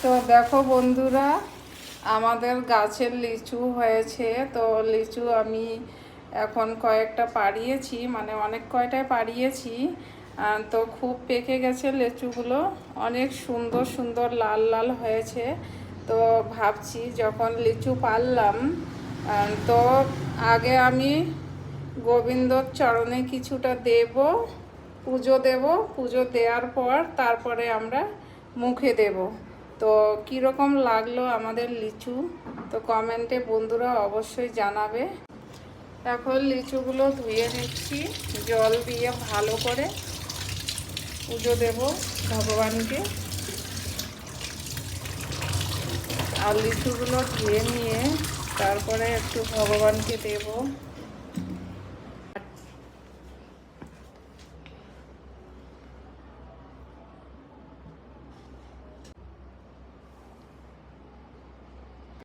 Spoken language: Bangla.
তো দেখো বন্ধুরা, আমাদের গাছের লিচু হয়েছে। তো লিচু আমি এখন কয়েকটা পাড়িয়েছি, মানে অনেক কয়টাই পাড়িয়েছি। তো খুব পেকে গেছে লিচুগুলো, অনেক সুন্দর সুন্দর লাল লাল হয়েছে। তো ভাবছি যখন লিচু পারলাম, তো আগে আমি গোবিন্দর চরণে কিছুটা দেব, পুজো দেব। পুজো দেওয়ার পর তারপরে আমরা মুখে দেব। তো কীরকম লাগলো আমাদের লিচু, তো কমেন্টে বন্ধুরা অবশ্যই জানাবে। এখন লিচুগুলো ধুয়ে নিচ্ছি, জল দিয়ে ভালো করে পুজো দেব ভগবানকে। আর লিচুগুলো ধুয়ে নিয়ে তারপরে একটু ভগবানকে দেব।